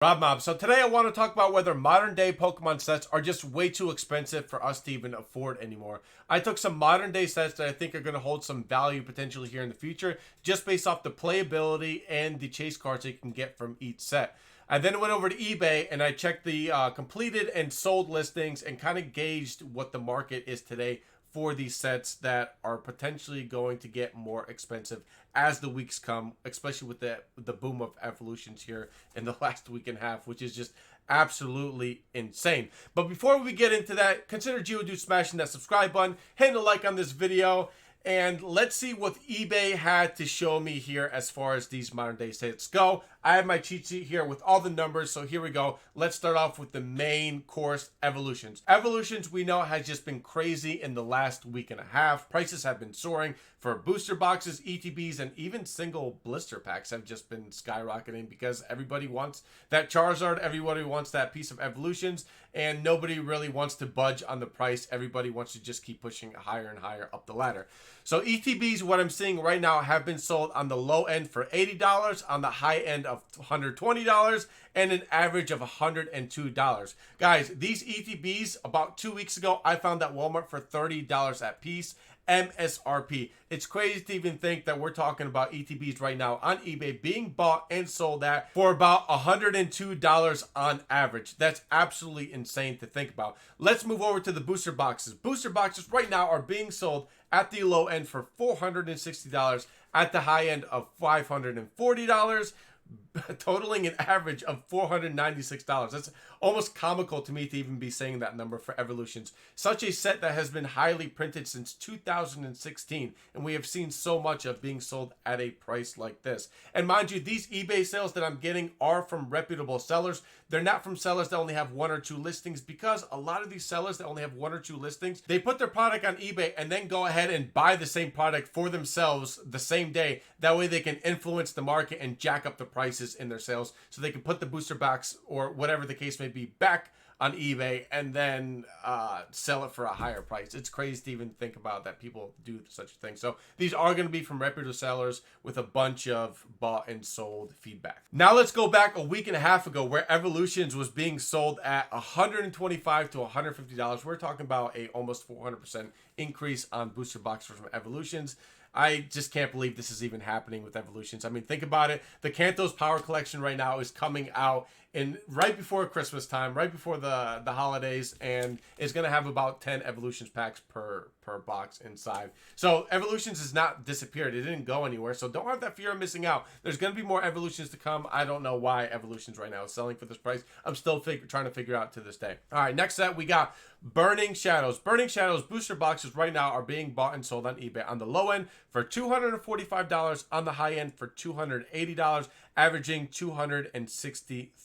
Rob Mob. So today I want to talk about whether modern day Pokemon sets are just way too expensive for us to even afford anymore. I took some modern day sets that I think are going to hold some value potentially here in the future, just based off the playability and the chase cards that you can get from each set. I then went over to eBay and I checked the completed and sold listings and kind of gauged what the market is today for these sets that are potentially going to get more expensive as the weeks come, especially with the boom of evolutions here in the last week and a half, which is just absolutely insane. But before we get into that, consider Geodude smashing that subscribe button, hitting a like on this video, and let's see what eBay had to show me here as far as these modern day sets go. I have my cheat sheet here with all the numbers, so here we go. Let's start off with the main course, Evolutions. Evolutions, we know, has just been crazy in the last week and a half. Prices have been soaring for booster boxes, ETBs, and even single blister packs have just been skyrocketing because everybody wants that Charizard, everybody wants that piece of Evolutions, and nobody really wants to budge on the price. Everybody wants to just keep pushing higher and higher up the ladder. So ETBs, what I'm seeing right now, have been sold on the low end for $80, on the high end of $120, and an average of $102. Guys, these ETBs, about 2 weeks ago, I found at Walmart for $30 at piece. MSRP. It's crazy to even think that we're talking about ETBs right now on eBay being bought and sold at for about $102 on average. That's absolutely insane to think about. Let's move over to the booster boxes. Booster boxes right now are being sold at the low end for $460, at the high end of $540, totaling an average of $496. That's almost comical to me to even be saying that number for Evolutions. Such a set that has been highly printed since 2016, and we have seen so much of being sold at a price like this. And mind you, these eBay sales that I'm getting are from reputable sellers. They're not from sellers that only have one or two listings, because a lot of these sellers that only have one or two listings, they put their product on eBay and then go ahead and buy the same product for themselves the same day. That way they can influence the market and jack up the prices in their sales, so they can put the booster box or whatever the case may be back on eBay and then sell it for a higher price. It's crazy to even think about that people do such a thing. So these are going to be from reputable sellers with a bunch of bought and sold feedback. Now let's go back a week and a half ago where Evolutions was being sold at $125 to $150. We're talking about a almost 400% increase on booster boxes from Evolutions. I just can't believe this is even happening with Evolutions. I mean, think about it. The Kantos Power Collection right now is coming out in right before Christmas time, right before the holidays, and it's going to have about 10 Evolutions packs per box inside. So Evolutions has not disappeared. It didn't go anywhere. So don't have that fear of missing out. There's going to be more Evolutions to come. I don't know why Evolutions right now is selling for this price. I'm still trying to figure out to this day. All right, next set we got Burning Shadows. Burning Shadows booster boxes right now are being bought and sold on eBay on the low end for $245, on the high end for $280, averaging $263.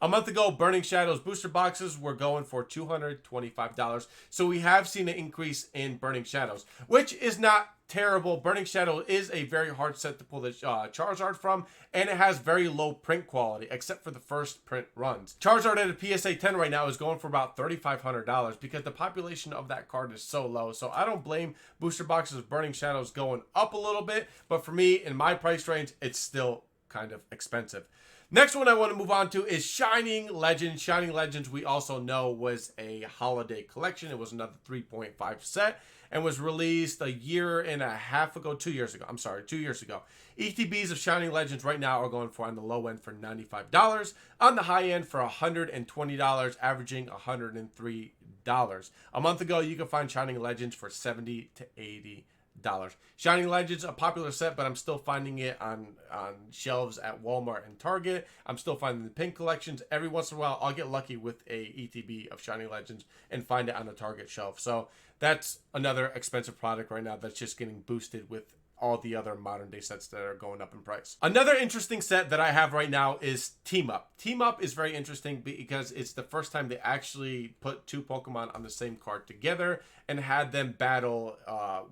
A month ago, Burning Shadows booster boxes were going for $225. So we have seen an increase in Burning Shadows, which is not terrible. Burning Shadow is a very hard set to pull the Charizard from, and it has very low print quality, except for the first print runs. Charizard at a PSA 10 right now is going for about $3,500 because the population of that card is so low. So I don't blame booster boxes of Burning Shadows going up a little bit, but for me, in my price range, it's still kind of expensive. Next one I want to move on to is Shining Legends. Shining Legends, we also know, was a holiday collection. It was another 3.5 set and was released a year and a half ago, 2 years ago. I'm sorry, 2 years ago. ETBs of Shining Legends right now are going for, on the low end, for $95. On the high end for $120, averaging $103. A month ago, you could find Shining Legends for $70 to $80. Shining Legends, a popular set, but I'm still finding it on shelves at Walmart and Target. I'm still finding the pink collections. Every once in a while, I'll get lucky with a ETB of Shining Legends and find it on the Target shelf. So that's another expensive product right now that's just getting boosted with all the other modern day sets that are going up in price. Another interesting set that I have right now is Team Up. Team Up is very interesting because it's the first time they actually put two Pokemon on the same card together and had them battle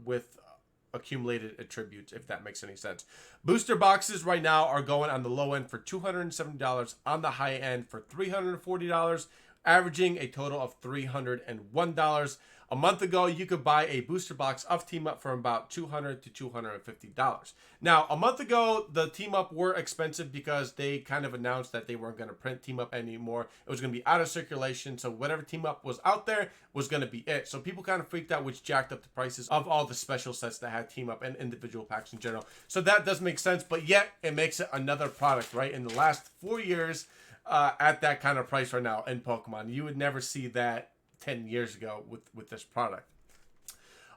with accumulated attributes, if that makes any sense. Booster boxes right now are going on the low end for $270, on the high end for $340, averaging a total of $301. A month ago, you could buy a booster box of Team Up for about $200 to $250. Now, a month ago, the Team Up were expensive because they kind of announced that they weren't going to print Team Up anymore. It was going to be out of circulation, so whatever Team Up was out there was going to be it. So people kind of freaked out, which jacked up the prices of all the special sets that had Team Up and individual packs in general. So that does make sense, but yet it makes it another product, right? In the last 4 years, at that kind of price right now in Pokemon, you would never see that 10 years ago with this product.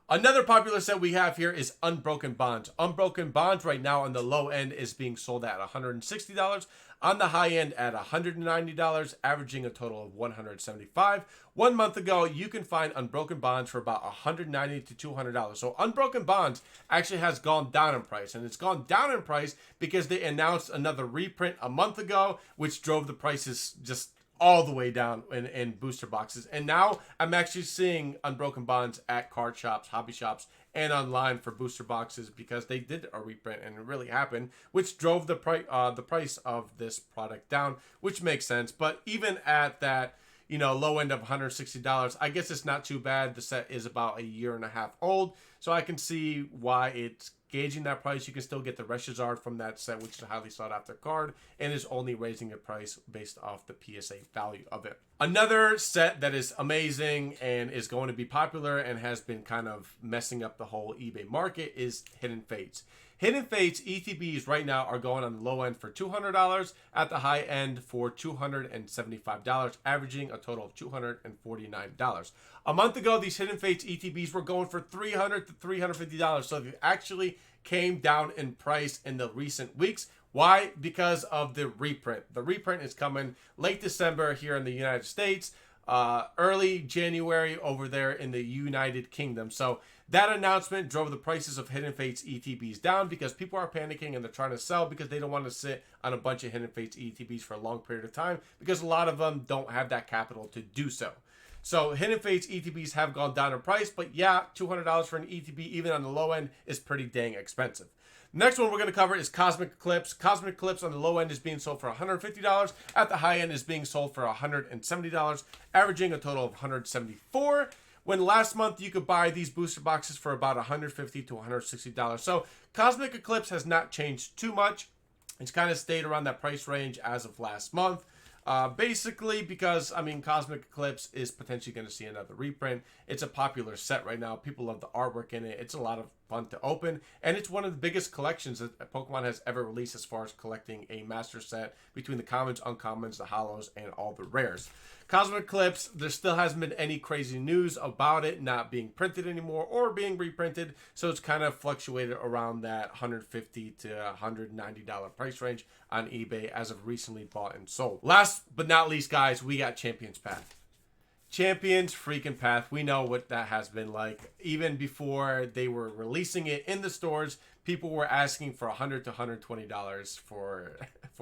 Another popular set we have here is Unbroken Bonds. Unbroken Bonds right now on the low end is being sold at $160. On the high end at $190, averaging a total of $175. 1 month ago, you can find Unbroken Bonds for about $190 to $200. So Unbroken Bonds actually has gone down in price, and it's gone down in price because they announced another reprint a month ago, which drove the prices just all the way down in booster boxes. And now I'm actually seeing Unbroken Bonds at card shops, hobby shops, and online for booster boxes because they did a reprint and it really happened, which drove the price of this product down, which makes sense. But even at that, low end of $160, I guess it's not too bad. The set is about a year and a half old, so I can see why it's gauging that price. You can still get the Reshizard from that set, which is a highly sought after card, and is only raising the price based off the PSA value of it. Another set that is amazing and is going to be popular and has been kind of messing up the whole eBay market is Hidden Fates. Hidden Fates ETBs right now are going on the low end for $200, at the high end for $275, averaging a total of $249. A month ago, these Hidden Fates ETBs were going for $300 to $350, so they actually came down in price in the recent weeks. Why? Because of the reprint. The reprint is coming late December here in the United States, early January over there in the United Kingdom. So that announcement drove the prices of Hidden Fates ETBs down because people are panicking and they're trying to sell because they don't want to sit on a bunch of Hidden Fates ETBs for a long period of time because a lot of them don't have that capital to do so. So Hidden Fates ETBs have gone down in price, but yeah, $200 for an ETB, even on the low end, is pretty dang expensive. Next one we're going to cover is Cosmic Eclipse. Cosmic Eclipse on the low end is being sold for $150. At the high end is being sold for $170, averaging a total of $174. When last month you could buy these booster boxes for about $150 to $160. So Cosmic Eclipse has not changed too much. It's kind of stayed around that price range as of last month. Basically because, Cosmic Eclipse is potentially going to see another reprint. It's a popular set right now. People love the artwork in it. It's a lot of fun to open, and it's one of the biggest collections that Pokemon has ever released as far as collecting a master set between the commons, uncommons, the holos, and all the rares. Cosmic Eclipse, there still hasn't been any crazy news about it not being printed anymore or being reprinted, so it's kind of fluctuated around that $150 to $190 price range on eBay as of recently bought and sold. Last but not least, guys, we got Champions Path. Champions freaking Path, we know what that has been like. Even before they were releasing it in the stores, people were asking for $100 to $120 for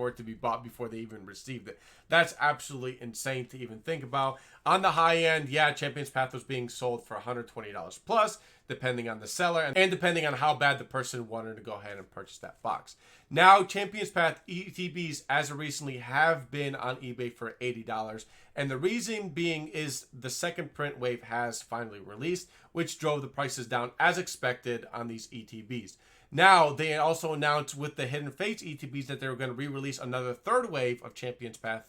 it to be bought before they even received it. That's absolutely insane to even think about. On the high end, yeah, Champions Path was being sold for $120 plus, depending on the seller and depending on how bad the person wanted to go ahead and purchase that box. Now, Champions Path ETBs, as of recently, have been on eBay for $80. And the reason being is the second print wave has finally released, which drove the prices down as expected on these ETBs. Now, they also announced with the Hidden Fates ETBs that they were going to re-release another third wave of Champions Path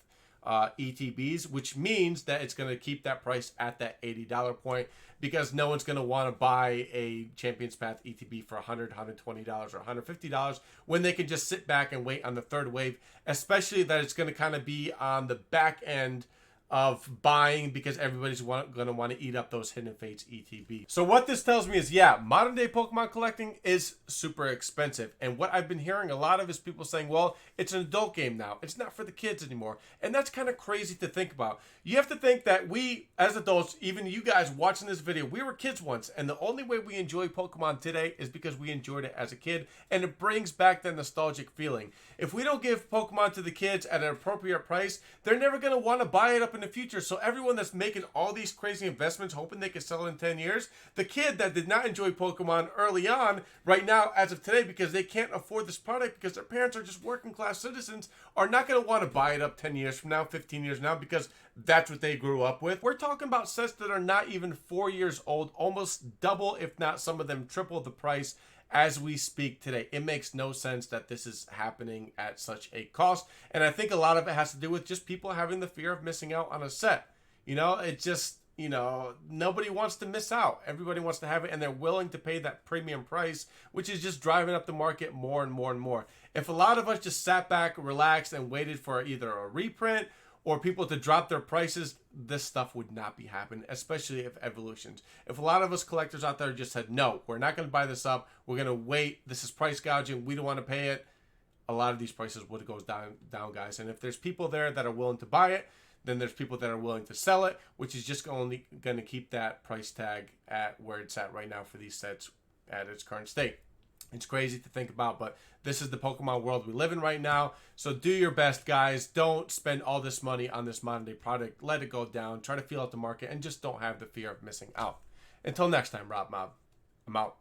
ETBs, which means that it's going to keep that price at that $80 point because no one's going to want to buy a Champions Path ETB for $100, $120, or $150 when they can just sit back and wait on the third wave, especially that it's going to kind of be on the back end of buying because everybody's going to want to eat up those Hidden Fates ETB. So what this tells me is, yeah, modern day Pokemon collecting is super expensive. And what I've been hearing a lot of is people saying, well, it's an adult game now. It's not for the kids anymore. And that's kind of crazy to think about. You have to think that we, as adults, even you guys watching this video, we were kids once. And the only way we enjoy Pokemon today is because we enjoyed it as a kid. And it brings back that nostalgic feeling. If we don't give Pokemon to the kids at an appropriate price, they're never going to want to buy it up in the future. So everyone that's making all these crazy investments, hoping they can sell in 10 years, the kid that did not enjoy Pokemon early on, right now, as of today, because they can't afford this product because their parents are just working class citizens, are not going to want to buy it up 10 years from now, 15 years now, because that's what they grew up with. We're talking about sets that are not even 4 years old, almost double, if not some of them triple the price as we speak today. It makes no sense that this is happening at such a cost. And I think a lot of it has to do with just people having the fear of missing out on a set. You know, it just, you know, nobody wants to miss out. Everybody wants to have it, and they're willing to pay that premium price, which is just driving up the market more and more and more. If a lot of us just sat back, relaxed, and waited for either a reprint or people to drop their prices, this stuff would not be happening, especially if Evolutions. If a lot of us collectors out there just said, no, we're not going to buy this up, we're going to wait, this is price gouging, we don't want to pay it, a lot of these prices would go down, guys. And if there's people there that are willing to buy it, then there's people that are willing to sell it, which is just only going to keep that price tag at where it's at right now for these sets at its current state. It's crazy to think about, but this is the Pokemon world we live in right now. So do your best, guys. Don't spend all this money on this modern day product. Let it go down. Try to feel out the market and just don't have the fear of missing out. Until next time, Rob Mob, I'm out.